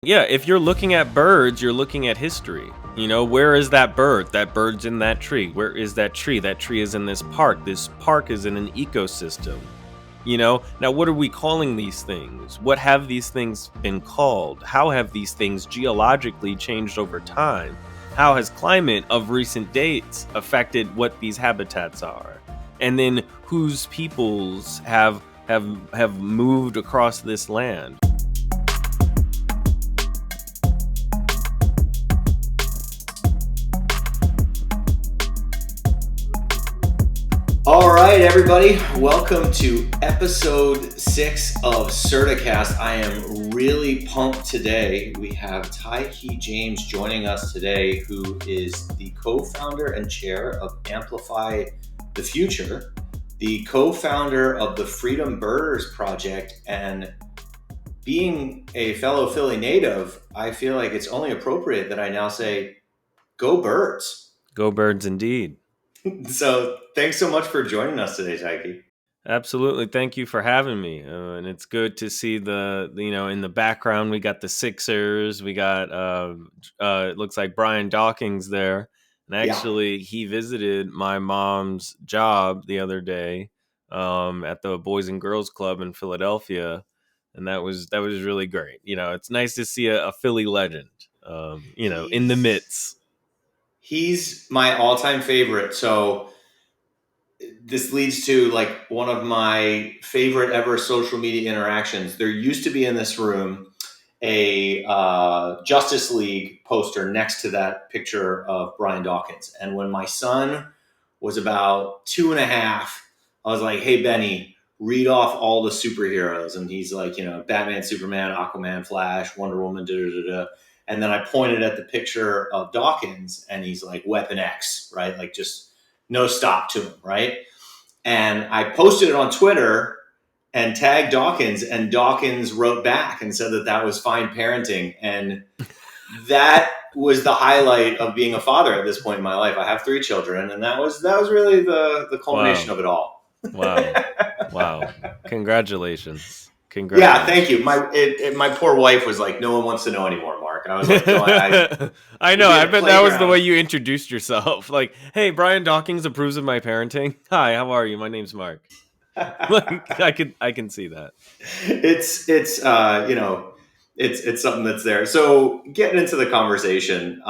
Yeah, if you're looking at birds, you're looking at history. Where is that bird? That bird's in that tree. Where is that tree? That tree is in this park. This park is in an ecosystem. Now what are we calling these things? What have these things been called? How have these things geologically changed over time? How has climate of recent dates affected what these habitats are? And then whose peoples have moved across this land? All right, everybody, welcome to episode 6 of Certacast. I am really pumped today. We have Tykee James joining us today, who is the co-founder and chair of Amplify the Future, the co-founder of the Freedom Birders Project, and being a fellow Philly native, I feel like it's only appropriate that I now say, go birds. Go birds indeed. So thanks so much for joining us today, Tykee. Absolutely. Thank you for having me. And it's good to see in the background, we got the Sixers. We got, it looks like Brian Dawkins there. And actually, he visited my mom's job the other day at the Boys and Girls Club in Philadelphia. And that was really great. It's nice to see a Philly legend, in the midst. He's my all-time favorite. So this leads to like one of my favorite ever social media interactions. There used to be in this room a Justice League poster next to that picture of Brian Dawkins. And when my son was about 2.5, I was like, hey, Benny, read off all the superheroes. And he's like, Batman, Superman, Aquaman, Flash, Wonder Woman, da da da da. And then I pointed at the picture of Dawkins and he's like, Weapon X, right? Like just no stop to him, right? And I posted it on Twitter and tagged Dawkins, and Dawkins wrote back and said that was fine parenting. And that was the highlight of being a father at this point in my life. I have 3 children, and that was really the culmination of it all. Wow. Congratulations. Yeah, thank you. My poor wife was like, no one wants to know anymore, Mark. I was like, no, I know. I bet that was the way you introduced yourself. Like, hey, Brian Dawkins approves of my parenting. Hi, how are you? My name's Mark. Like, I can see that. It's something that's there. So getting into the conversation,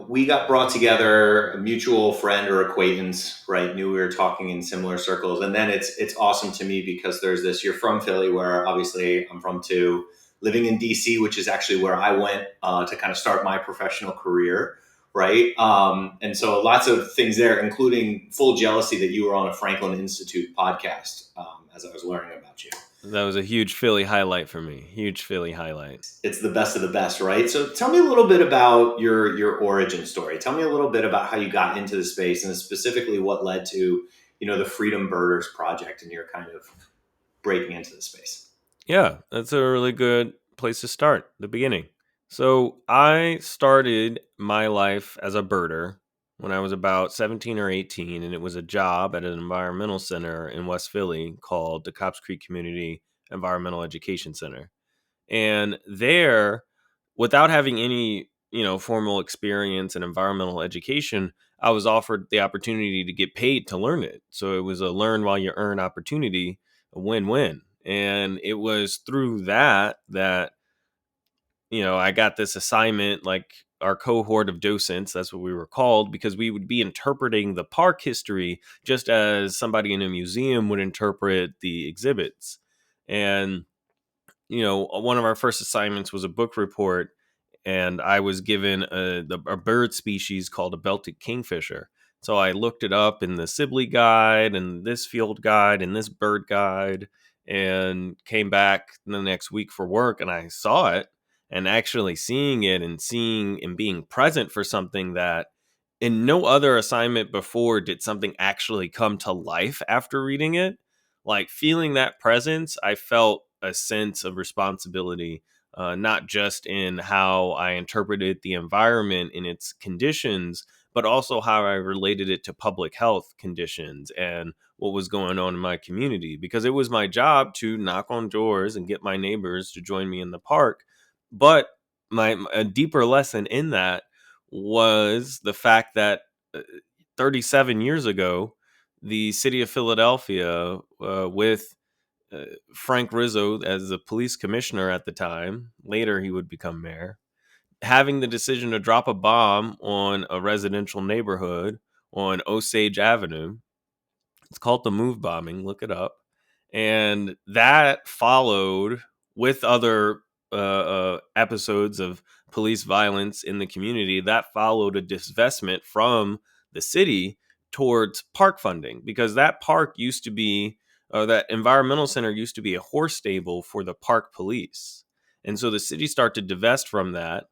we got brought together, a mutual friend or acquaintance, right? Knew we were talking in similar circles. And then it's awesome to me because there's this, you're from Philly, where obviously I'm from too, living in DC, which is actually where I went to kind of start my professional career, right? And so lots of things there, including full jealousy that you were on a Franklin Institute podcast as I was learning about you. That was a huge Philly highlight for me. Huge Philly highlight. It's the best of the best, right? So tell me a little bit about your origin story. Tell me a little bit about how you got into the space and specifically what led to, the Freedom Birders Project and your kind of breaking into the space. Yeah, that's a really good place to start, the beginning. So I started my life as a birder when I was about 17 or 18, and it was a job at an environmental center in West Philly called the Cops Creek Community Environmental Education Center. And there, without having any, formal experience in environmental education, I was offered the opportunity to get paid to learn it. So it was a learn while you earn opportunity, a win-win. And it was through that I got this assignment, like our cohort of docents, that's what we were called, because we would be interpreting the park history just as somebody in a museum would interpret the exhibits. And, one of our first assignments was a book report, and I was given a bird species called a belted kingfisher. So I looked it up in the Sibley guide and this field guide and this bird guide, and came back the next week for work, and I saw it. And actually seeing it and being present for something that in no other assignment before did something actually come to life after reading it. Like feeling that presence, I felt a sense of responsibility, not just in how I interpreted the environment and its conditions, but also how I related it to public health conditions and what was going on in my community, because it was my job to knock on doors and get my neighbors to join me in the park. But a deeper lesson in that was the fact that uh, 37 years ago, the city of Philadelphia, with uh, Frank Rizzo as the police commissioner at the time, later he would become mayor, having the decision to drop a bomb on a residential neighborhood on Osage Avenue. It's called the move bombing. Look it up. And that followed with other episodes of police violence in the community. That followed a divestment from the city towards park funding, because that park used to be, that environmental center used to be a horse stable for the park police. And so the city started to divest from that.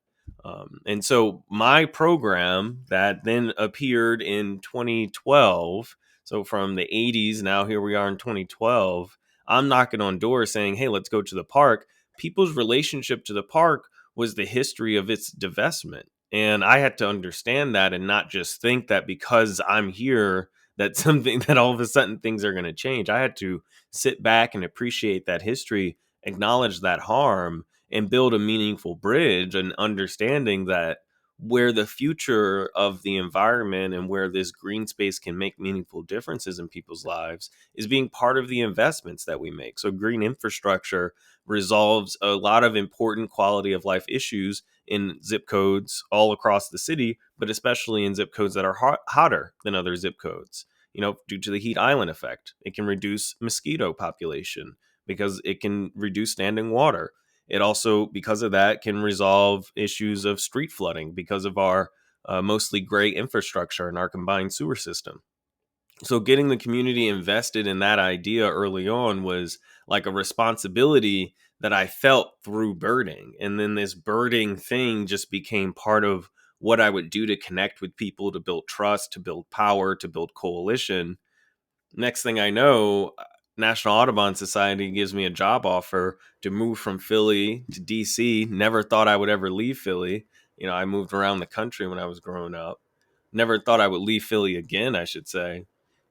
And so my program that then appeared in 2012, so from the 80s, now here we are in 2012, I'm knocking on doors saying, hey, let's go to the park. People's relationship to the park was the history of its divestment. And I had to understand that and not just think that because I'm here, that something that all of a sudden things are going to change. I had to sit back and appreciate that history, acknowledge that harm, and build a meaningful bridge, and understanding that where the future of the environment and where this green space can make meaningful differences in people's lives is being part of the investments that we make. So green infrastructure resolves a lot of important quality of life issues in zip codes all across the city, but especially in zip codes that are hotter than other zip codes. Due to the heat island effect, it can reduce mosquito population because it can reduce standing water. It also, because of that, can resolve issues of street flooding because of our mostly gray infrastructure and our combined sewer system. So, getting the community invested in that idea early on was like a responsibility that I felt through birding. And then this birding thing just became part of what I would do to connect with people, to build trust, to build power, to build coalition. Next thing I know, National Audubon Society gives me a job offer to move from Philly to DC. Never thought I would ever leave Philly. I moved around the country when I was growing up. Never thought I would leave Philly again, I should say.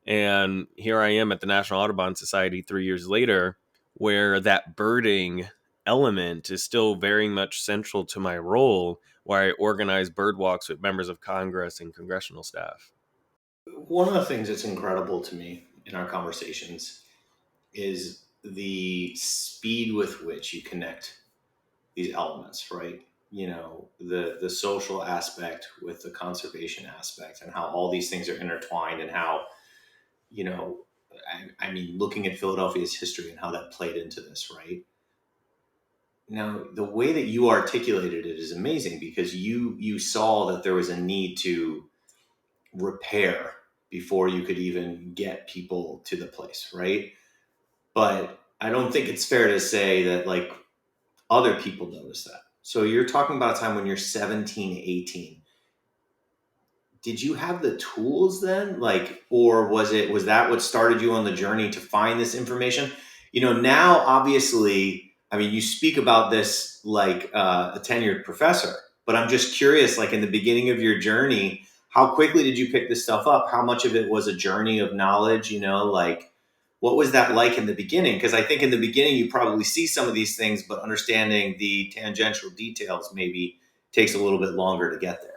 And here I am at the National Audubon Society 3 years later, where that birding element is still very much central to my role, where I organize bird walks with members of Congress and congressional staff. One of the things that's incredible to me in our conversations is the speed with which you connect these elements, right? The social aspect with the conservation aspect, and how all these things are intertwined, and how you know I mean, looking at Philadelphia's history and how that played into this, right? Now, the way that you articulated it is amazing, because you saw that there was a need to repair before you could even get people to the place, right? But I don't think it's fair to say that, like, other people notice that. So you're talking about a time when you're 17, 18. Did you have the tools then? Like, or was that what started you on the journey to find this information? Now, obviously, I mean, you speak about this like a tenured professor, but I'm just curious, like, in the beginning of your journey, how quickly did you pick this stuff up? How much of it was a journey of knowledge? Like, what was that like in the beginning? Because I think in the beginning you probably see some of these things, but understanding the tangential details maybe takes a little bit longer to get there.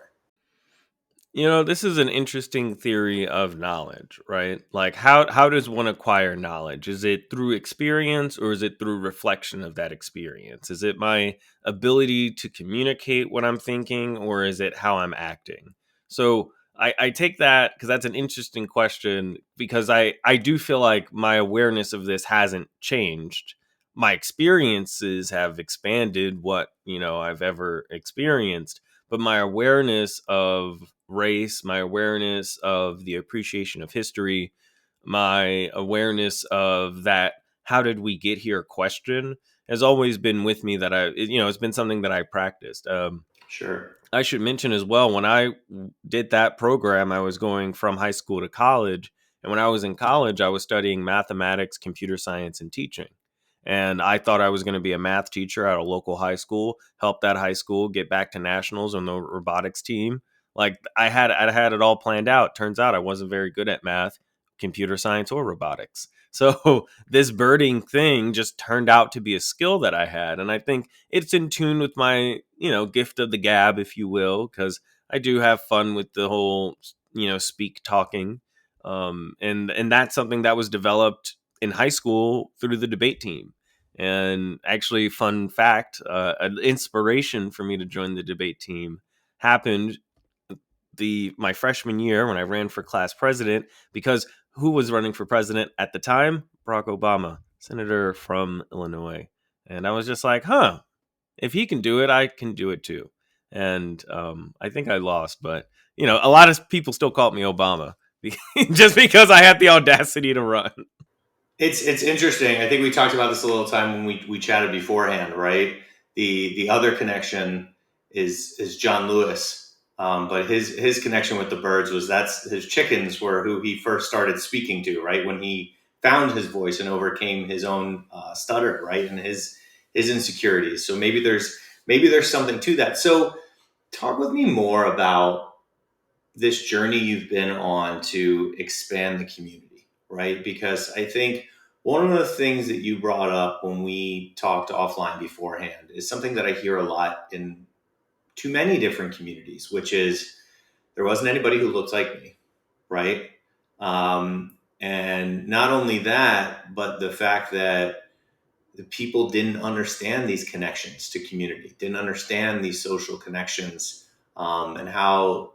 This is an interesting theory of knowledge, right? Like how does one acquire knowledge? Is it through experience, or is it through reflection of that experience? Is it my ability to communicate what I'm thinking, or is it how I'm acting? So I take that because that's an interesting question, because I do feel like my awareness of this hasn't changed. My experiences have expanded what, I've ever experienced, but my awareness of race, my awareness of the appreciation of history, my awareness of that how did we get here question has always been with me. It's been something that I practiced. Sure. I should mention as well, when I did that program, I was going from high school to college. And when I was in college, I was studying mathematics, computer science, and teaching. And I thought I was going to be a math teacher at a local high school, help that high school get back to nationals on the robotics team. Like I had it all planned out. Turns out I wasn't very good at math, computer science, or robotics. So this birding thing just turned out to be a skill that I had, and I think it's in tune with my gift of the gab, if you will, because I do have fun with the whole speak talking, and that's something that was developed in high school through the debate team. And actually, fun fact, an inspiration for me to join the debate team happened my freshman year when I ran for class president, because who was running for president at the time? Barack Obama, senator from Illinois. And I was just like, huh, if he can do it, I can do it too. And I think I lost, but a lot of people still called me Obama just because I had the audacity to run. It's interesting. I think we talked about this a little time when we chatted beforehand, right? The other connection is John Lewis, but his connection with the birds was that's his chickens were who he first started speaking to, right? When he found his voice and overcame his own stutter, right, and his insecurities. So maybe there's something to that. So talk with me more about this journey you've been on to expand the community, right? Because I think one of the things that you brought up when we talked offline beforehand is something that I hear a lot in too many different communities, which is there wasn't anybody who looked like me, right? And not only that, but the fact that the people didn't understand these connections to community, didn't understand these social connections, and how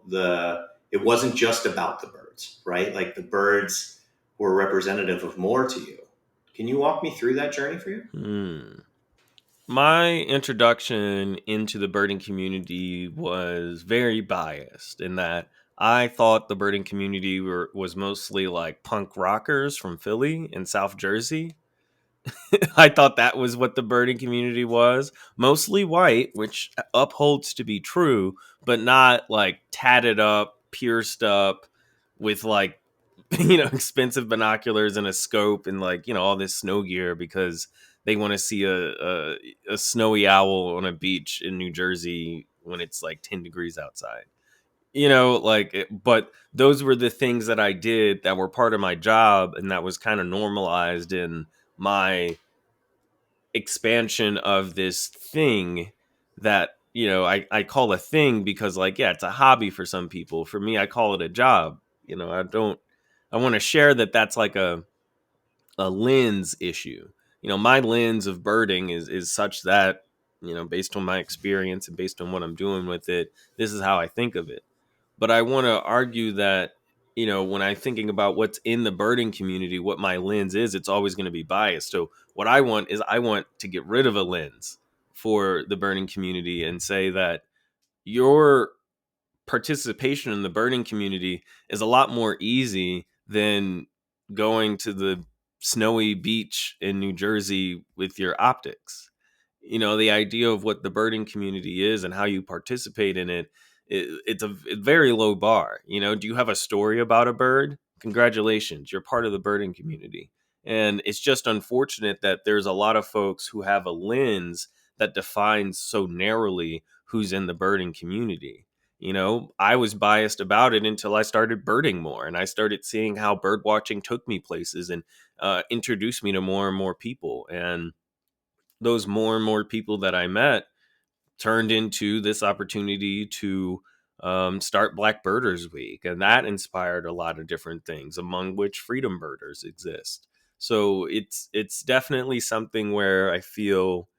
it wasn't just about the birds, right? Like the birds were representative of more to you. Can you walk me through that journey for you? Hmm. My introduction into the birding community was very biased in that I thought the birding community was mostly like punk rockers from Philly and South Jersey. I thought that was what the birding community was. Mostly white, which upholds to be true, but not like tatted up, pierced up with like, expensive binoculars and a scope and like, all this snow gear because they want to see a snowy owl on a beach in New Jersey when it's like 10 degrees outside. But those were the things that I did that were part of my job, and that was kind of normalized in my expansion of this thing that I call a thing because, like, yeah, it's a hobby for some people. For me, I call it a job. I want to share that that's like a lens issue. My lens of birding is such that, based on my experience and based on what I'm doing with it, this is how I think of it. But I want to argue that, when I'm thinking about what's in the birding community, what my lens is, it's always going to be biased. So what I want to get rid of a lens for the birding community and say that your participation in the birding community is a lot more easy than going to the snowy beach in New Jersey with your optics. The idea of what the birding community is and how you participate in it's a very low bar. Do you have a story about a bird? Congratulations, you're part of the birding community. And it's just unfortunate that there's a lot of folks who have a lens that defines so narrowly who's in the birding community. I was biased about it until I started birding more and I started seeing how bird watching took me places and introduced me to more and more people. And those more and more people that I met turned into this opportunity to start Black Birders Week. And that inspired a lot of different things, among which freedom birders exist. So it's definitely something where I feel,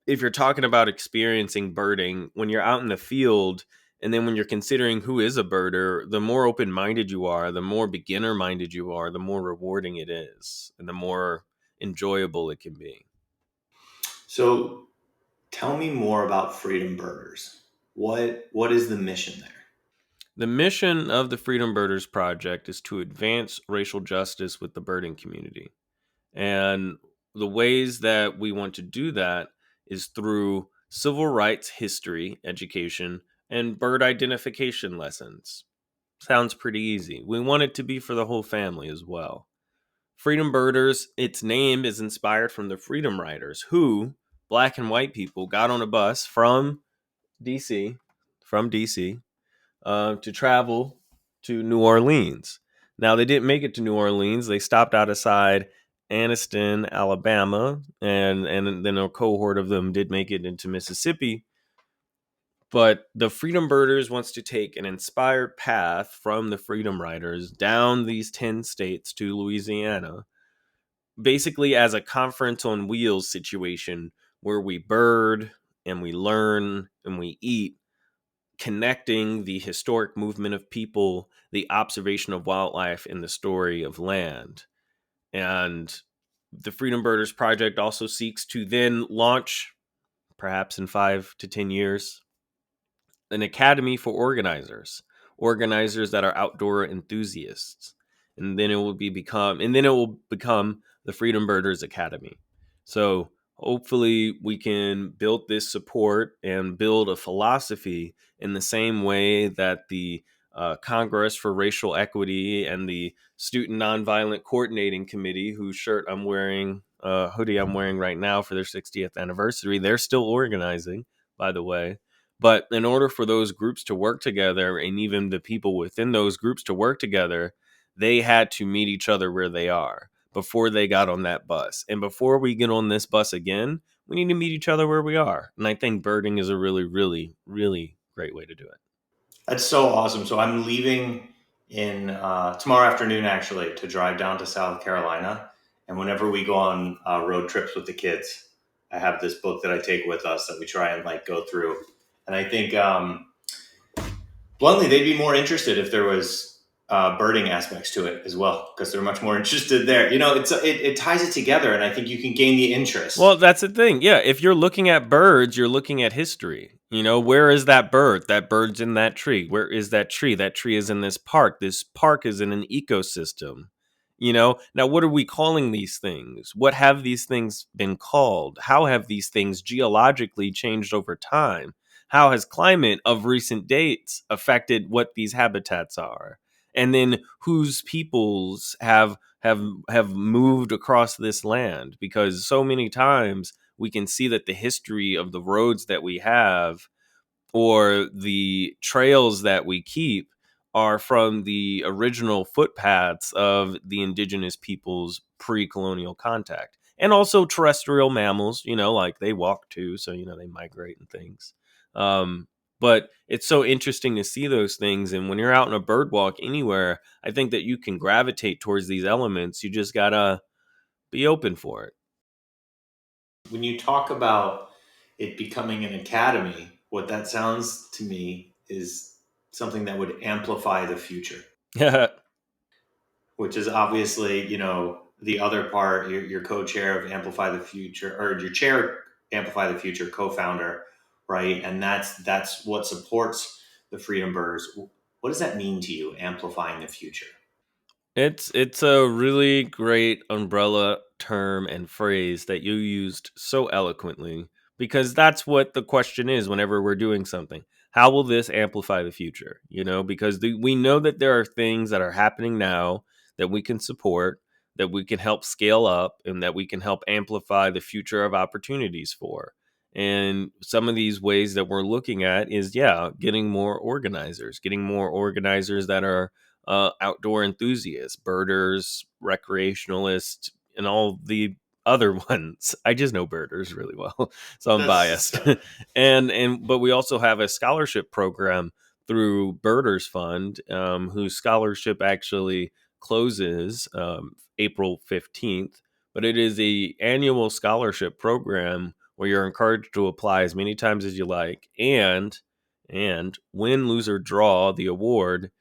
if you're talking about experiencing birding, when you're out in the field, and then when you're considering who is a birder, the more open minded you are, the more beginner minded you are, the more rewarding it is, and the more enjoyable it can be. So tell me more about Freedom Birders. What is the mission there? The mission of the Freedom Birders Project is to advance racial justice with the birding community. And the ways that we want to do that is through civil rights history education and bird identification lessons. Sounds pretty easy. We want it to be for the whole family as well. Freedom Birders, its name is inspired from the Freedom Riders, who, black and white people, got on a bus DC, from DC, to travel to New Orleans. Now, they didn't make it to New Orleans. They stopped outside Anniston, Alabama, and then a cohort of them did make it into Mississippi. But the Freedom Birders wants to take an inspired path from the Freedom Riders down these 10 states to Louisiana, basically as a conference on wheels situation where we bird and we learn and we eat, connecting the historic movement of people, the observation of wildlife, and the story of land. And the Freedom Birders Project also seeks to then launch, perhaps in 5 to 10 years, an academy for organizers that are outdoor enthusiasts. And then it will become the Freedom Birders Academy. So hopefully we can build this support and build a philosophy in the same way that the Congress for Racial Equity and the Student Nonviolent Coordinating Committee, whose hoodie I'm wearing right now for their 60th anniversary, they're still organizing, by the way. But in order for those groups to work together, and even the people within those groups to work together, they had to meet each other where they are before they got on that bus. And before we get on this bus again, we need to meet each other where we are. And I think birding is a really, really, really great way to do it. That's so awesome. So I'm leaving in tomorrow afternoon, actually, to drive down to South Carolina. And whenever we go on road trips with the kids, I have this book that I take with us that we try and like go through. And I think bluntly, they'd be more interested if there was birding aspects to it as well, because they're much more interested there. You know, it ties it together, and I think you can gain the Well, interest. that's the thing. Yeah, if you're looking at birds, you're looking at history. You know, where is that bird? That bird's in that tree. Where is that tree? That tree is in this park. This park is in an ecosystem. You know, now what are we calling these things? What have these things been called? How have these things geologically changed over time? How has climate of recent dates affected what these habitats are? And then whose peoples have moved across this land, because so many times we can see that the history of the roads that we have or the trails that we keep are from the original footpaths of the indigenous peoples pre-colonial contact, and also terrestrial mammals, like they walk too, so they migrate and things. Um, but it's so interesting to see those things, and when you're out on a bird walk anywhere, I think that you can gravitate towards these elements. You just gotta be open for it. When you talk about it becoming an academy, what that sounds to me is something that would amplify the future, which is obviously, the other part. Your co-chair of Amplify the Future, or your chair, Amplify the Future, co-founder, right? And that's what supports the Freedom Birders. What does that mean to you, amplifying the future? It's a really great umbrella term and phrase that you used so eloquently, because that's what the question is whenever we're doing something. How will this amplify the future? Because we know that there are things that are happening now that we can support, that we can help scale up, and that we can help amplify the future of opportunities for. And some of these ways that we're looking at is, yeah, getting more organizers that are outdoor enthusiasts, birders, recreationalists, and all the other ones. I just know birders really well, so I'm biased. That's But we also have a scholarship program through Birders Fund, whose scholarship actually closes April 15th. But it is a annual scholarship program where you're encouraged to apply as many times as you like, and win, lose, or draw the award,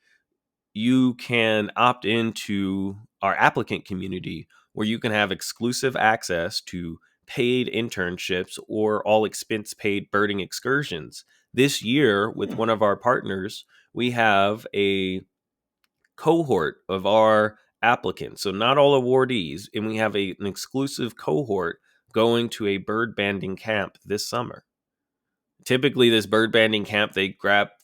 you can opt into our applicant community, where you can have exclusive access to paid internships or all expense paid birding excursions. This year, with one of our partners, we have a cohort of our applicants, so not all awardees, and we have an exclusive cohort going to a bird banding camp this summer. Typically, this bird banding camp, they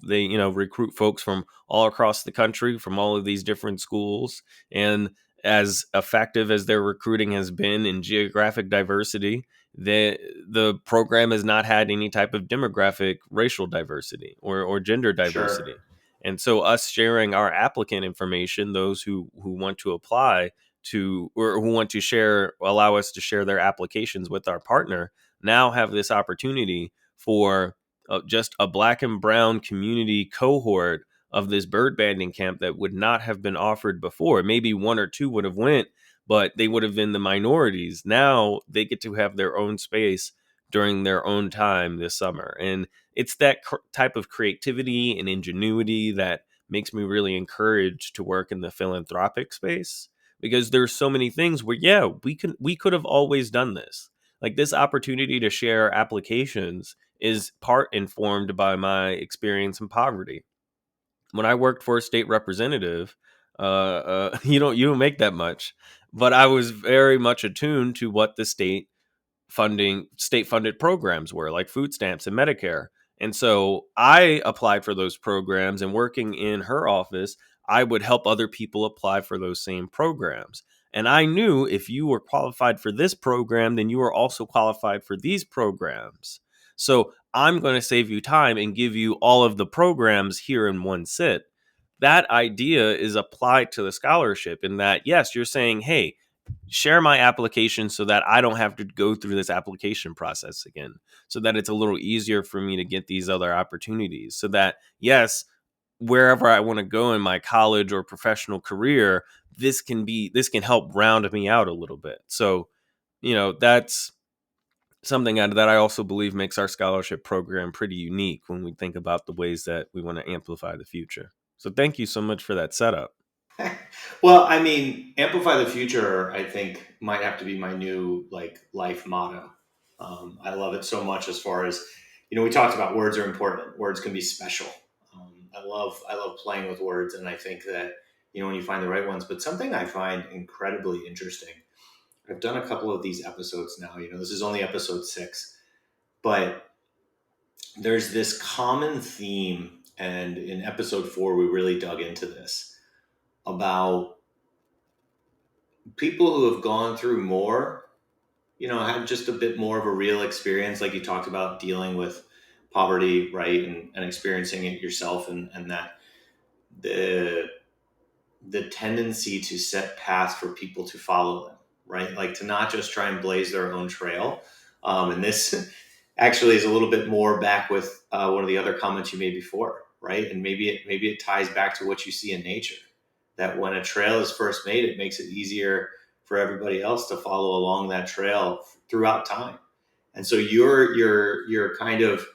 recruit folks from all across the country, from all of these different schools. And as effective as their recruiting has been in geographic diversity, the program has not had any type of demographic racial diversity or gender sure. diversity. And so us sharing our applicant information, those who want to apply to, or who want to share, allow us to share their applications with our partner, now have this opportunity for just a black and brown community cohort of this bird banding camp that would not have been offered before. Maybe one or two would have went, but they would have been the minorities. Now they get to have their own space during their own time this summer. And it's that type of creativity and ingenuity that makes me really encouraged to work in the philanthropic space, because there's so many things where, yeah, we could have always done this. Like, this opportunity to share applications is part informed by my experience in poverty. When I worked for a state representative, you don't make that much, but I was very much attuned to what the state funded programs were, like food stamps and Medicare. And so I applied for those programs, and working in her office, I would help other people apply for those same programs. And I knew if you were qualified for this program, then you were also qualified for these programs. So I'm going to save you time and give you all of the programs here in one sit. That idea is applied to the scholarship, in that, yes, you're saying, hey, share my application so that I don't have to go through this application process again, so that it's a little easier for me to get these other opportunities, so that, yes, wherever I want to go in my college or professional career, this can help round me out a little bit. So, that's something that I also believe makes our scholarship program pretty unique when we think about the ways that we want to amplify the future. So thank you so much for that setup. Well, I mean, amplify the future, I think, might have to be my new like life motto. I love it so much. As far as, we talked about words are important. Words can be special. I love playing with words, and I think that, when you find the right ones. But something I find incredibly interesting. I've done a couple of these episodes now. This is only episode 6, but there's this common theme, and in episode 4 we really dug into this about people who have gone through more, had just a bit more of a real experience, like you talked about dealing with poverty, right, and experiencing it yourself, and that the the tendency to set paths for people to follow them, right, like to not just try and blaze their own trail. And this actually is a little bit more back with one of the other comments you made before, right, and maybe it ties back to what you see in nature, that when a trail is first made, it makes it easier for everybody else to follow along that trail throughout time. And so you're kind of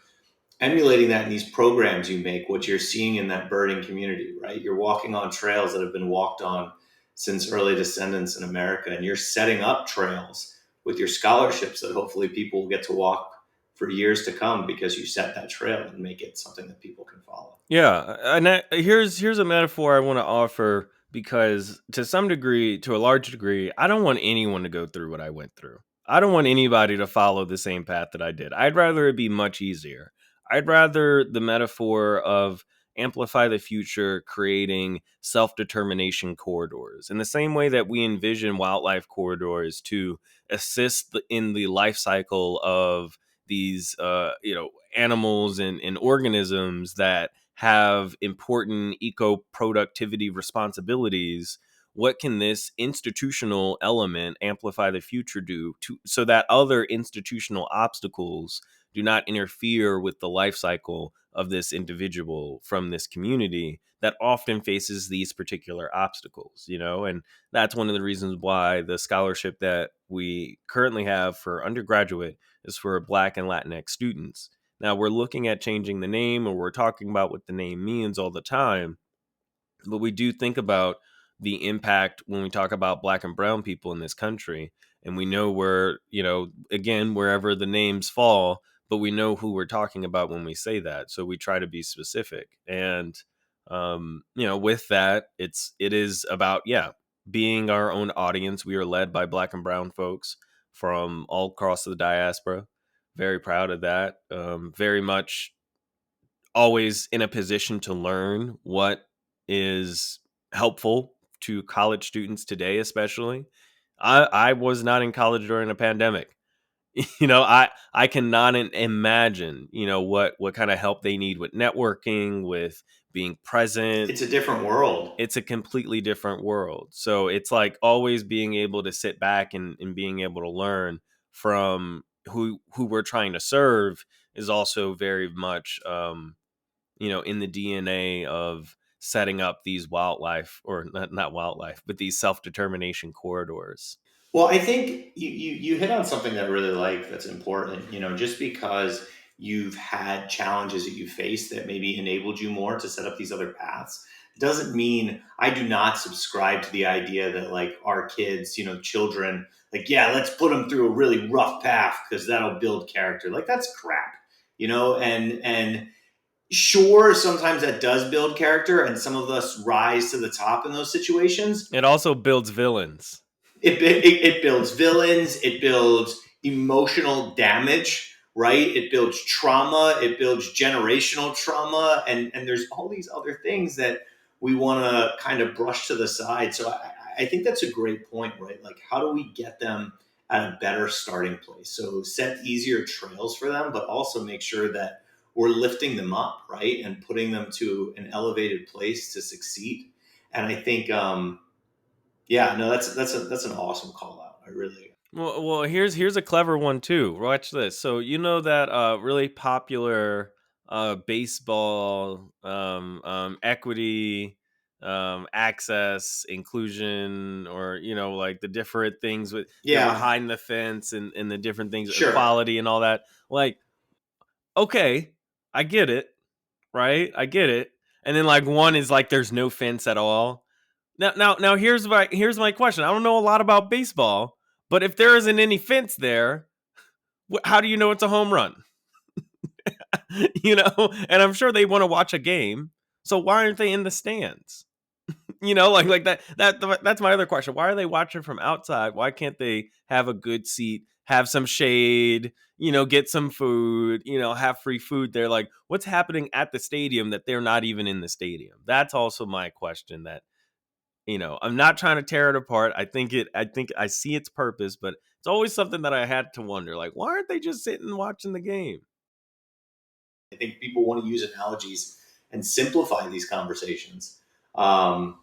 emulating that in these programs you make, what you're seeing in that birding community, right? You're walking on trails that have been walked on since early descendants in America, and you're setting up trails with your scholarships that hopefully people will get to walk for years to come, because you set that trail and make it something that people can follow. Yeah, and here's a metaphor I want to offer, because to some degree, to a large degree, I don't want anyone to go through what I went through. I don't want anybody to follow the same path that I did. I'd rather it be much easier. I'd rather the metaphor of amplify the future creating self-determination corridors, in the same way that we envision wildlife corridors to assist in the life cycle of these animals and organisms that have important eco productivity responsibilities. What can this institutional element amplify the future do to, so that other institutional obstacles do not interfere with the life cycle of this individual from this community that often faces these particular obstacles. And that's one of the reasons why the scholarship that we currently have for undergraduate is for Black and Latinx students. Now, we're looking at changing the name, or we're talking about what the name means all the time, but we do think about the impact when we talk about Black and brown people in this country. And we know where, again, wherever the names fall, but we know who we're talking about when we say that. So we try to be specific. And, with that, it is about, yeah, being our own audience. We are led by Black and brown folks from all across the diaspora. Very proud of that. Very much always in a position to learn what is helpful to college students today, especially. I was not in college during a pandemic. I cannot imagine, what kind of help they need with networking, with being present. It's a different world. It's a completely different world. So it's like always being able to sit back and being able to learn from who we're trying to serve is also very much in the DNA of setting up these wildlife, or not wildlife, but these self-determination corridors. Well, I think you hit on something that I really like that's important. Just because you've had challenges that you faced that maybe enabled you more to set up these other paths doesn't mean I do not subscribe to the idea that like our kids, children, like, yeah, let's put them through a really rough path because that'll build character. Like that's crap, and sure, sometimes that does build character and some of us rise to the top in those situations. It also builds villains. It builds villains. It builds emotional damage, right? It builds trauma. It builds generational trauma, and there's all these other things that we want to kind of brush to the side. So I think that's a great point, right? Like, how do we get them at a better starting place? So set easier trails for them, but also make sure that we're lifting them up, right, and putting them to an elevated place to succeed. And I think yeah, no, that's an awesome call out. I really. Well, here's a clever one too. Watch this. So you know that really popular baseball equity, access, inclusion, or like the different things with the Yeah, behind the fence and the different things, sure. equality and all that. Like, okay, I get it, right? I get it. And then like one is like there's no fence at all. Now here's my question. I don't know a lot about baseball, but if there isn't any fence there, how do you know it's a home run? And I'm sure they want to watch a game. So why aren't they in the stands? Like that's my other question. Why are they watching from outside? Why can't they have a good seat, have some shade, get some food, have free food there? Like, what's happening at the stadium that they're not even in the stadium? That's also my question. That I'm not trying to tear it apart. I think I see its purpose, but it's always something that I had to wonder, like, why aren't they just sitting and watching the game? I think people want to use analogies and simplify these conversations. Um,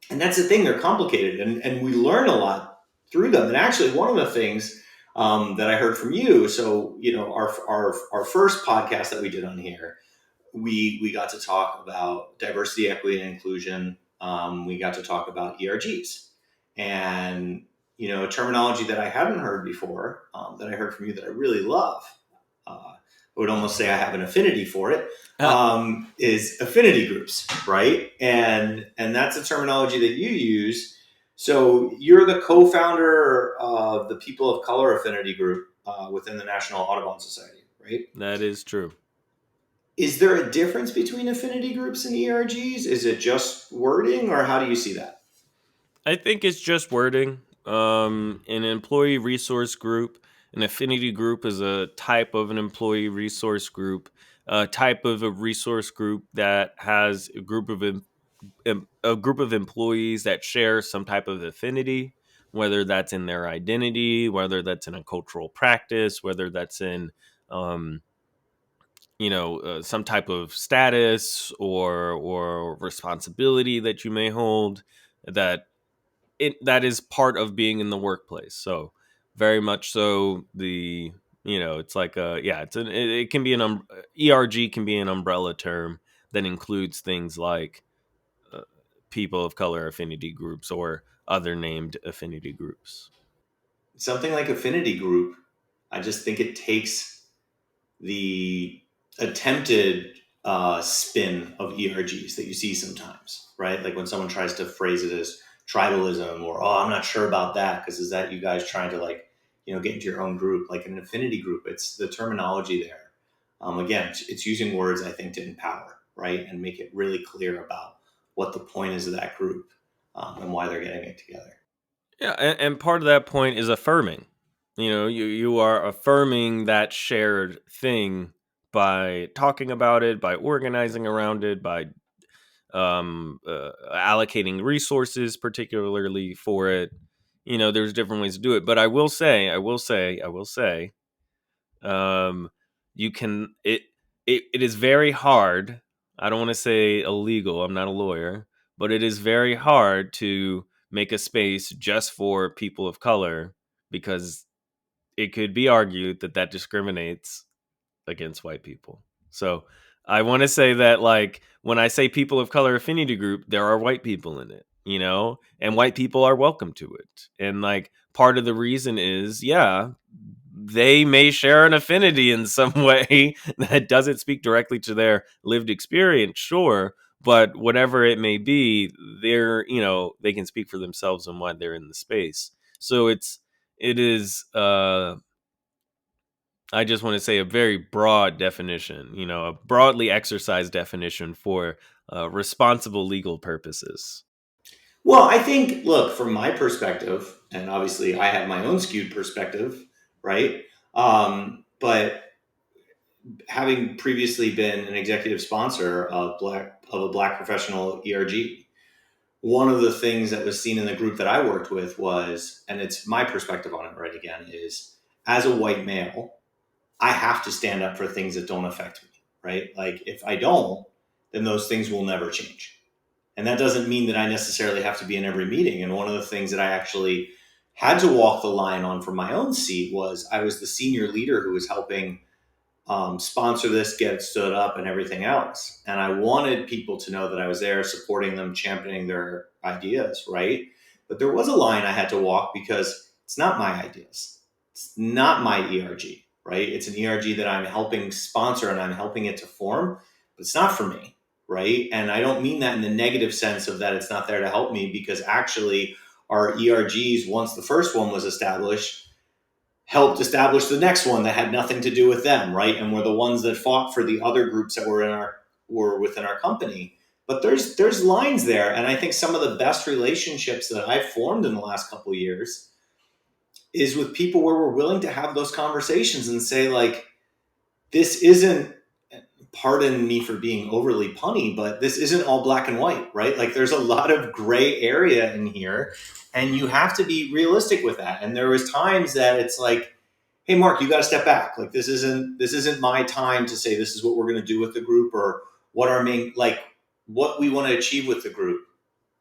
and that's the thing; they're complicated, and we learn a lot through them. And actually, one of the things that I heard from you, so our first podcast that we did on here, we got to talk about diversity, equity, and inclusion. We got to talk about ERGs, and terminology that I hadn't heard before, that I heard from you that I really love. I would almost say I have an affinity for it. Is affinity groups, right? And that's a terminology that you use. So you're the co-founder of the People of Color Affinity Group within the National Audubon Society, right? That is true. Is there a difference between affinity groups and ERGs? Is it just wording, or how do you see that? I think it's just wording. An employee resource group, an affinity group is a type of an employee resource group, a type of a resource group that has a group of employees that share some type of affinity, whether that's in their identity, whether that's in a cultural practice, whether that's in um, some type of status or responsibility that you may hold, that is part of being in the workplace. So very much so, it's like it can be ERG can be an umbrella term that includes things like uh, people of color affinity groups or other named affinity groups. Something like affinity group, I just think it takes the attempted spin of ERGs that you see sometimes, right? Like when someone tries to phrase it as tribalism, or oh, I'm not sure about that because is that you guys trying to like get into your own group? Like in an affinity group, it's the terminology there. Again, it's using words I think to empower, right, and make it really clear about what the point is of that group, and why they're getting it together. Yeah, and part of that point is affirming. You are affirming that shared thing by talking about it, by organizing around it, by allocating resources particularly for it. There's different ways to do it, but I will say, you can it is very hard I don't want to say illegal, I'm not a lawyer, but it is very hard to make a space just for people of color, because it could be argued that that discriminates against white people. So I want to say that, like, when I say people of color affinity group, there are white people in it, and white people are welcome to it. And like, part of the reason is, yeah, they may share an affinity in some way that doesn't speak directly to their lived experience, sure, but whatever it may be, they can speak for themselves and why they're in the space. So it is I just want to say a very broad definition, a broadly exercised definition for responsible legal purposes. Well, I think, look, from my perspective, and obviously I have my own skewed perspective, right? But having previously been an executive sponsor of a black professional ERG, one of the things that was seen in the group that I worked with was, and it's my perspective on it right again, is as a white male, I have to stand up for things that don't affect me, right? Like if I don't, then those things will never change. And that doesn't mean that I necessarily have to be in every meeting. And one of the things that I actually had to walk the line on from my own seat was I was the senior leader who was helping sponsor this, get it stood up, and everything else. And I wanted people to know that I was there supporting them, championing their ideas, right? But there was a line I had to walk because it's not my ideas. It's not my ERG, right? It's an ERG that I'm helping sponsor and I'm helping it to form, but it's not for me, right? And I don't mean that in the negative sense of that it's not there to help me, because actually our ERGs, once the first one was established, helped establish the next one that had nothing to do with them, right? And were the ones that fought for the other groups that were within our company. But there's lines there, and I think some of the best relationships that I've formed in the last couple of years is with people where we're willing to have those conversations and say, like, this isn't, pardon me for being overly punny, but this isn't all black and white, right? Like there's a lot of gray area in here, and you have to be realistic with that. And there was times that it's like, hey Mark, you got to step back. Like this isn't my time to say this is what we're going to do with the group, or what our main, like what we want to achieve with the group.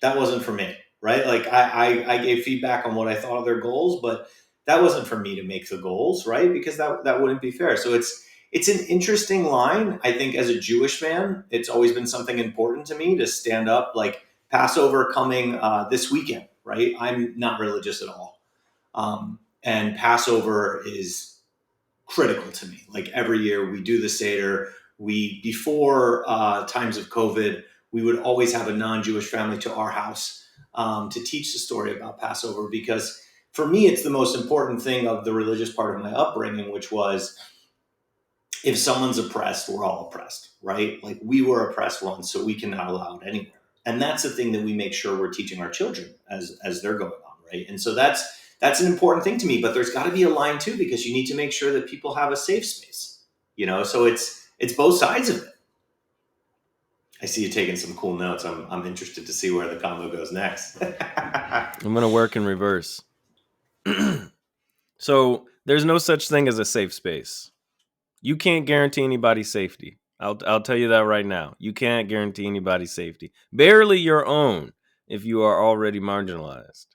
That wasn't for me, right? Like I gave feedback on what I thought of their goals, but that wasn't for me to make the goals, right? Because that wouldn't be fair. So it's an interesting line. I think as a Jewish man, it's always been something important to me to stand up. Like Passover coming this weekend, right? I'm not religious at all, and Passover is critical to me. Like every year we do the Seder. We, before times of COVID, we would always have a non-Jewish family to our house to teach the story about Passover, because for me, it's the most important thing of the religious part of my upbringing, which was, if someone's oppressed, we're all oppressed, right? Like we were oppressed once, so we cannot allow it anywhere. And that's the thing that we make sure we're teaching our children as they're going on, right? And so that's an important thing to me. But there's got to be a line too, because you need to make sure that people have a safe space, So it's both sides of it. I see you taking some cool notes. I'm interested to see where the combo goes next. I'm going to work in reverse. So there's no such thing as a safe space. You can't guarantee anybody's safety. I'll tell you that right now. You can't guarantee anybody's safety. Barely your own, if you are already marginalized.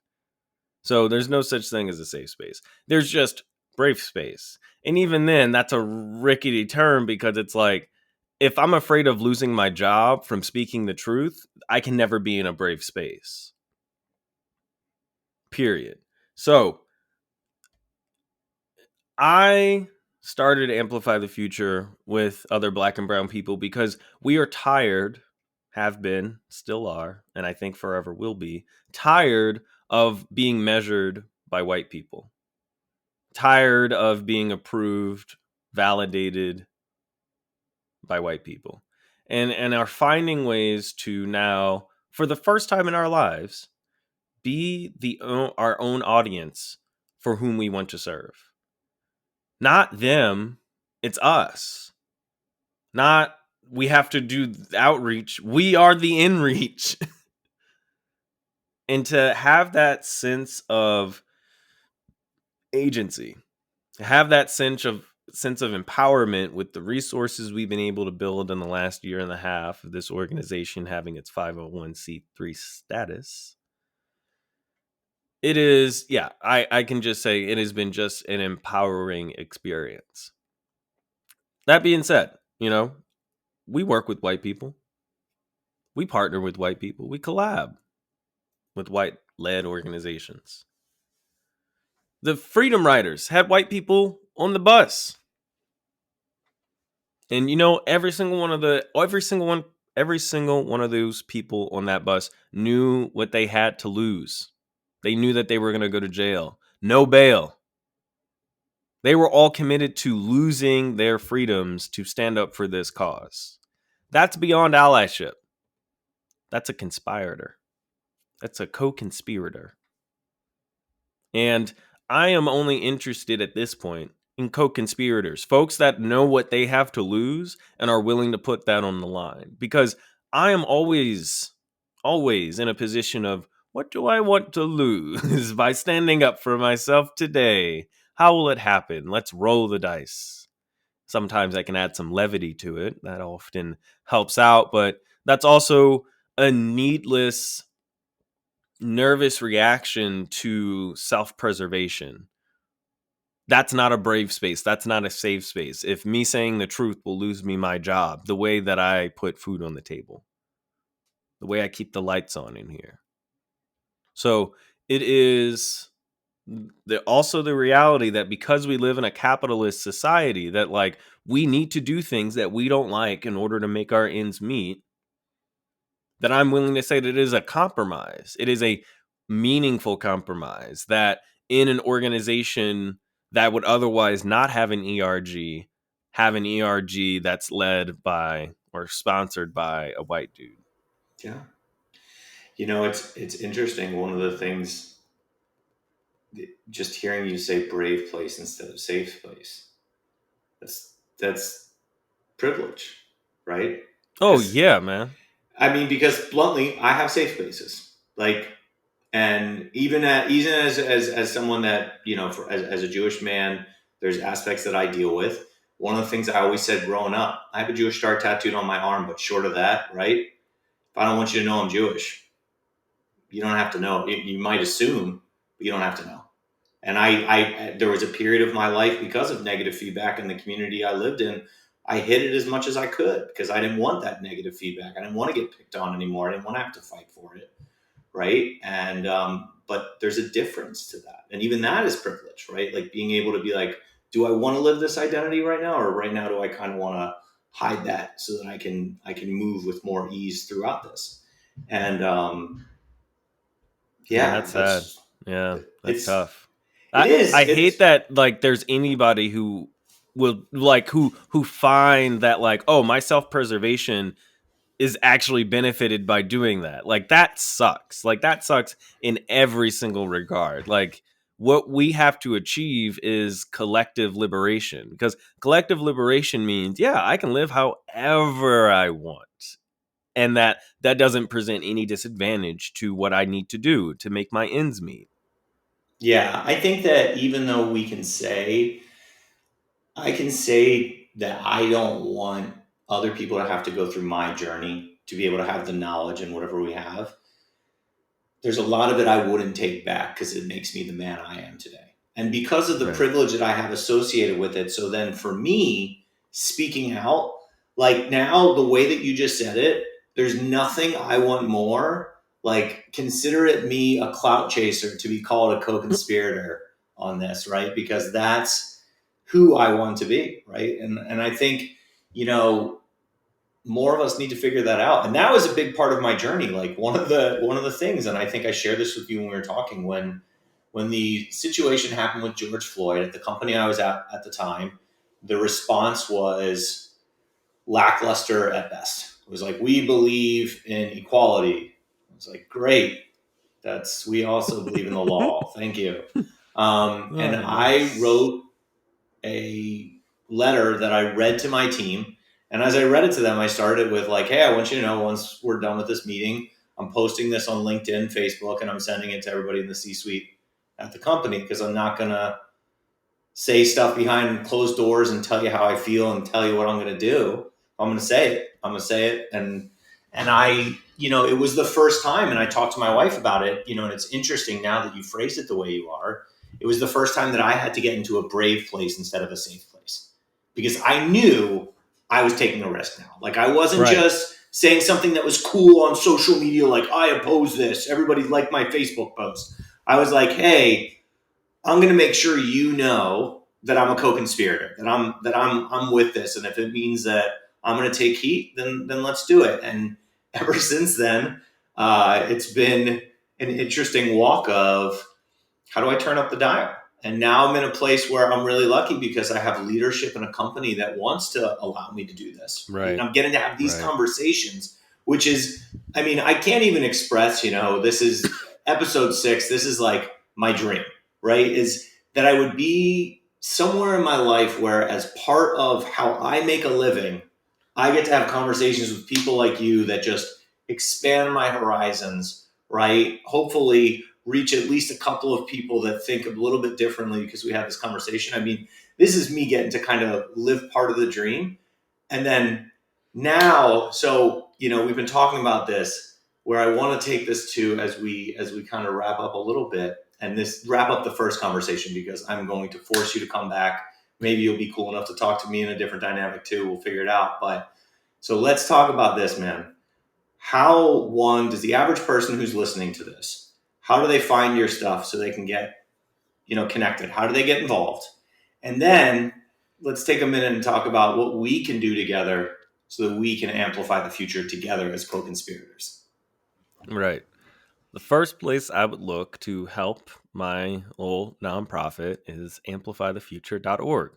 So there's no such thing as a safe space. There's just brave space. And even then, that's a rickety term, because it's like, if I'm afraid of losing my job from speaking the truth, I can never be in a brave space. Period. So I started to Amplify the Future with other black and brown people because we are tired, have been, still are, and I think forever will be, tired of being measured by white people. Tired of being approved, validated by white people. And are finding ways to now, for the first time in our lives, be our own audience for whom we want to serve. Not them, it's us. Not we have to do outreach. We are the inreach. And to have that sense of agency, have that sense of empowerment with the resources we've been able to build in the last year and a half of this organization having its 501c3 status. It is, yeah, I can just say it has been just an empowering experience. That being said, we work with white people. We partner with white people. We collab with white led organizations. The Freedom Riders had white people on the bus. And every single one of those people on that bus knew what they had to lose. They knew that they were going to go to jail. No bail. They were all committed to losing their freedoms to stand up for this cause. That's beyond allyship. That's a conspirator. That's a co-conspirator. And I am only interested at this point in co-conspirators, folks that know what they have to lose and are willing to put that on the line. Because I am always in a position of, what do I want to lose by standing up for myself today? How will it happen? Let's roll the dice. Sometimes I can add some levity to it. That often helps out, but that's also a needless nervous reaction to self-preservation. That's not a brave space. That's not a safe space. If me saying the truth will lose me my job, the way that I put food on the table, the way I keep the lights on in here. So it is also the reality that because we live in a capitalist society, that like we need to do things that we don't like in order to make our ends meet, that I'm willing to say that it is a compromise. It is a meaningful compromise that in an organization that would otherwise not have an ERG that's led by or sponsored by a white dude. Yeah. It's interesting. One of the things, just hearing you say brave place instead of safe place, that's privilege, right? Oh Because yeah, man. because bluntly, I have safe spaces. Like, and even as someone that as a Jewish man, there's aspects that I deal with. One of the things I always said growing up, I have a Jewish star tattooed on my arm, but short of that, right? If I don't want you to know I'm Jewish, you don't have to know. You might assume, but you don't have to know. And there was a period of my life, because of negative feedback in the community I lived in, I hid it as much as I could because I didn't want that negative feedback. I didn't want to get picked on anymore. I didn't want to have to fight for it, right? And but there's a difference to that, and even that is privilege, right? Like being able to be like, do I want to live this identity right now, or right now do I kind of want to hide that so that I can move with more ease throughout this? And Man, yeah, that's sad. Yeah, that's it's tough. it I is hate it's that like there's anybody who will like who find that like, oh, my self-preservation is actually benefited by doing that. Like that sucks. Like that sucks in every single regard. Like what we have to achieve is collective liberation, because collective liberation means, yeah, I can live however I want. And that doesn't present any disadvantage to what I need to do to make my ends meet. Yeah, I think that even though I can say that I don't want other people to have to go through my journey to be able to have the knowledge and whatever we have. There's a lot of it I wouldn't take back because it makes me the man I am today. And because of the Right. privilege that I have associated with it, so then for me, speaking out, like now, the way that you just said it, there's nothing I want more. Like, consider it me a clout chaser to be called a co conspirator on this, right? Because that's who I want to be, right? And I think, you know, more of us need to figure that out, and that was a big part of my journey. Like one of the things, and I think I shared this with you when we were talking, when the situation happened with George Floyd at the company I was at the time, the response was lackluster at best. It was like, we believe in equality. I was like, great, that's we also believe in the law, thank you. And Oh, I nice. wrote a letter that I read to my team. And as I read it to them, I started with like, hey, I want you to know, once we're done with this meeting, I'm posting this on LinkedIn, Facebook, and I'm sending it to everybody in the C-suite at the company, because I'm not going to say stuff behind closed doors and tell you how I feel and tell you what I'm going to do. I'm going to say it. I'm going to say it. And I, it was the first time, and I talked to my wife about it, and it's interesting now that you phrased it the way you are. It was the first time that I had to get into a brave place instead of a safe place because I knew I was taking a risk now. Like I wasn't Right. just saying something that was cool on social media, like I oppose this. Everybody liked my Facebook post. I was like, hey, I'm going to make sure you know that I'm a co-conspirator, that I'm with this, and if it means that I'm going to take heat, then let's do it. And ever since then, it's been an interesting walk of how do I turn up the dial? And now I'm in a place where I'm really lucky because I have leadership in a company that wants to allow me to do this, right? And Right. I'm getting to have these Right. conversations, which is, I mean, I can't even express, this is episode 6. This is like my dream, right? Is that I would be somewhere in my life where, as part of how I make a living, I get to have conversations with people like you that just expand my horizons, right? Hopefully, reach at least a couple of people that think a little bit differently because we have this conversation. I mean, this is me getting to kind of live part of the dream. And then now, so, we've been talking about this where I want to take this to as we kind of wrap up a little bit and this wrap up the first conversation because I'm going to force you to come back. Maybe you'll be cool enough to talk to me in a different dynamic too. We'll figure it out. But so let's talk about this, man. How one does the average person who's listening to this, how do they find your stuff so they can get, connected? How do they get involved? And then let's take a minute and talk about what we can do together so that we can amplify the future together as co-conspirators. Right. The first place I would look to help my little nonprofit is amplifythefuture.org.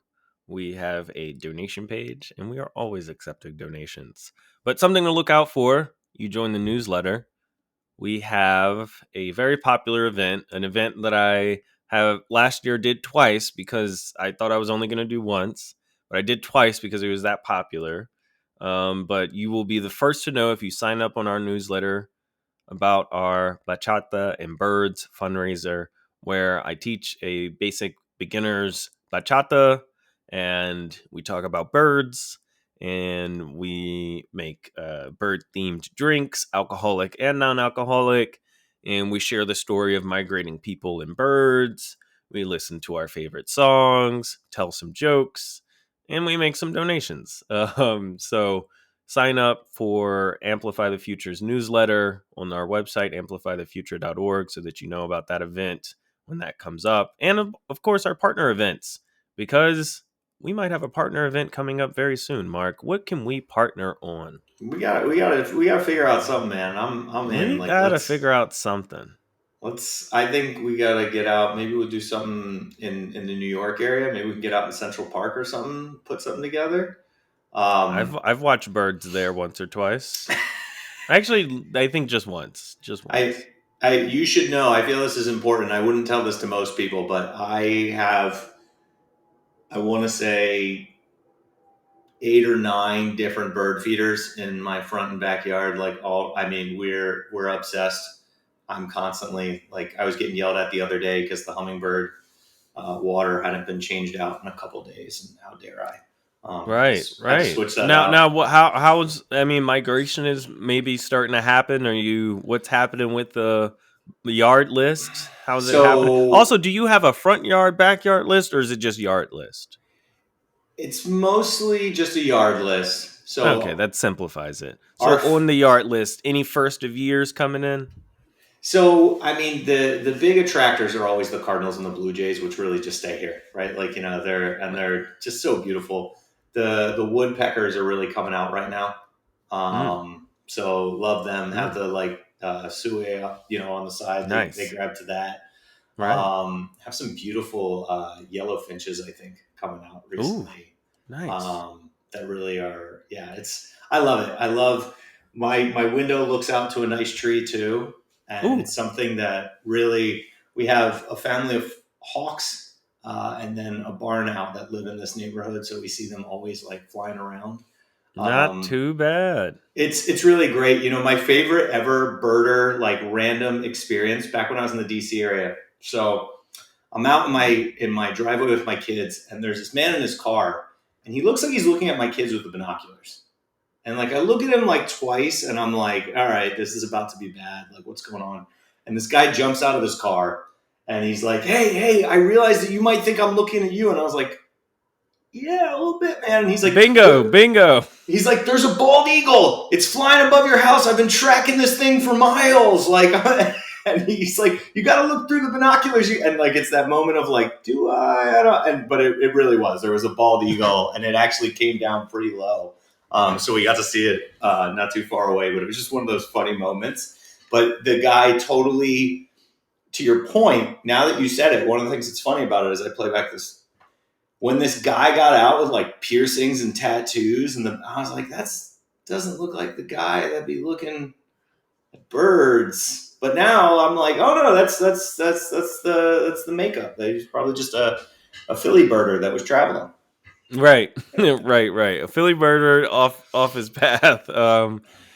We have a donation page and we are always accepting donations. But something to look out for, you join the newsletter. We have a very popular event, an event that I have last year did twice because I thought I was only going to do once, but I did twice because it was that popular. But you will be the first to know if you sign up on our newsletter about our bachata and birds fundraiser, where I teach a basic beginner's bachata and we talk about birds and we make bird themed drinks, alcoholic and non alcoholic. And we share the story of migrating people and birds. We listen to our favorite songs, tell some jokes, and we make some donations. So sign up for Amplify the Future's newsletter on our website, amplifythefuture.org, so that you know about that event when that comes up. And of course, our partner events, because we might have a partner event coming up very soon. Mark, what can we partner on? We gotta figure out something, man. I'm in. We Like got to figure out something. I think we gotta get out. Maybe we'll do something in the New York area. Maybe we can get out in Central Park or something, put something together. I've watched birds there once or twice. Actually, I think just once. Just I, once. you should know. I feel this is important. I wouldn't tell this to most people, but I want to say 8 or 9 different bird feeders in my front and backyard. Like I mean, we're obsessed. I'm constantly like, I was getting yelled at the other day because the hummingbird water hadn't been changed out in a couple of days, and how dare I? Right, Had to right. switch that Now, out. what? How's? I mean, migration is maybe starting to happen. Are you? What's happening with the yard list? How's it happening? So Also, do you have a front yard, backyard list, or is it just yard list? it's mostly just a yard list. Okay, that simplifies it. So Our on the yard list, any first of years coming in? So I mean, the big attractors are always the Cardinals and the Blue Jays, which really just stay here, right? Like, they're just so beautiful. The woodpeckers are really coming out right now. Mm, So love them. Have mm, the like suet, on the side. They nice. grab to that. Right. Have some beautiful yellow finches, I think, coming out Ooh, recently. nice. That really are, yeah. I love it. I love my window looks out to a nice tree too, and Ooh, it's something that really we have a family of hawks, and then a barn owl that live in this neighborhood, so we see them always like flying around. not Um, too bad. it's really great. My favorite ever birder like random experience back when I was in the DC area. So I'm out in my driveway with my kids, and there's this man in his car, and he looks like he's looking at my kids with the binoculars. And like I look at him like twice, and I'm like, all right, this is about to be bad. Like, what's going on? And this guy jumps out of his car, and he's like, hey, I realize that you might think I'm looking at you. And I was like, yeah, a little bit, man. And he's like, Bingo, bingo. he's like, there's a bald eagle. It's flying above your house. I've been tracking this thing for miles. Like, and he's like, you got to look through the binoculars. And like, it's that moment of like, do I don't. And but it really was. There was a bald eagle, and it actually came down pretty low. So we got to see it not too far away. But it was just one of those funny moments. But the guy totally, to your point, now that you said it, one of the things that's funny about it is I play back this when this guy got out with like piercings and tattoos, and I was like, that's doesn't look like the guy that'd be looking at birds. But now I'm like, oh no, that's the makeup. He's probably just a Philly birder that was traveling. Right, right. A Philly birder off his path.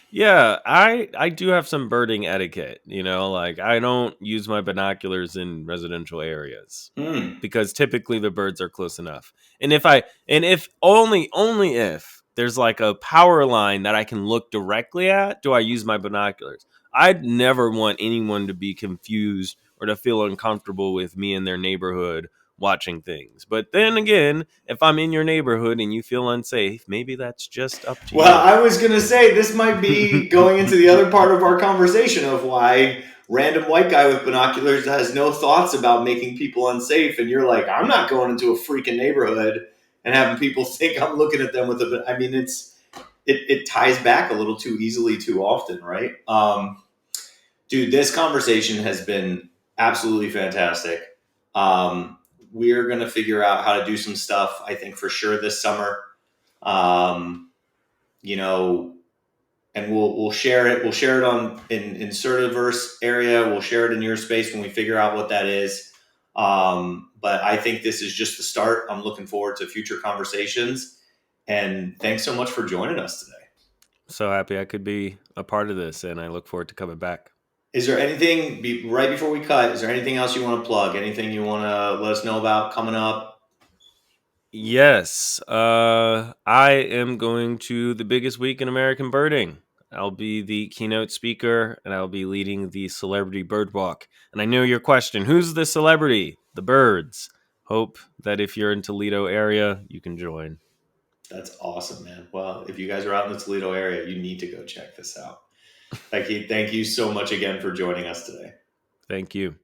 Yeah, I do have some birding etiquette. Like I don't use my binoculars in residential areas Hmm. because typically the birds are close enough. And if only if there's like a power line that I can look directly at, do I use my binoculars. I'd never want anyone to be confused or to feel uncomfortable with me in their neighborhood watching things. But then again, if I'm in your neighborhood and you feel unsafe, maybe that's just up to Well, you. I was going to say this might be going into the other part of our conversation of why random white guy with binoculars has no thoughts about making people unsafe, and you're like, I'm not going into a freaking neighborhood and having people think I'm looking at them with a. I mean, it ties back a little too easily too often, right? Dude, this conversation has been absolutely fantastic. Um, we're going to figure out how to do some stuff, I think, for sure this summer. Um, you know, and we'll share it. We'll share it on in Certaverse area. We'll share it in your space when we figure out what that is. But I think this is just the start. I'm looking forward to future conversations. And thanks so much for joining us today. So happy I could be a part of this, and I look forward to coming back. Is there anything right before we cut? Is there anything else you want to plug? Anything you want to let us know about coming up? Yes, I am going to the biggest week in American birding. I'll be the keynote speaker, and I'll be leading the celebrity bird walk. And I know your question: who's the celebrity? The birds. Hope that if you're in Toledo area, you can join. That's awesome, man. Well, if you guys are out in the Toledo area, you need to go check this out. Thank you so much again for joining us today. Thank you.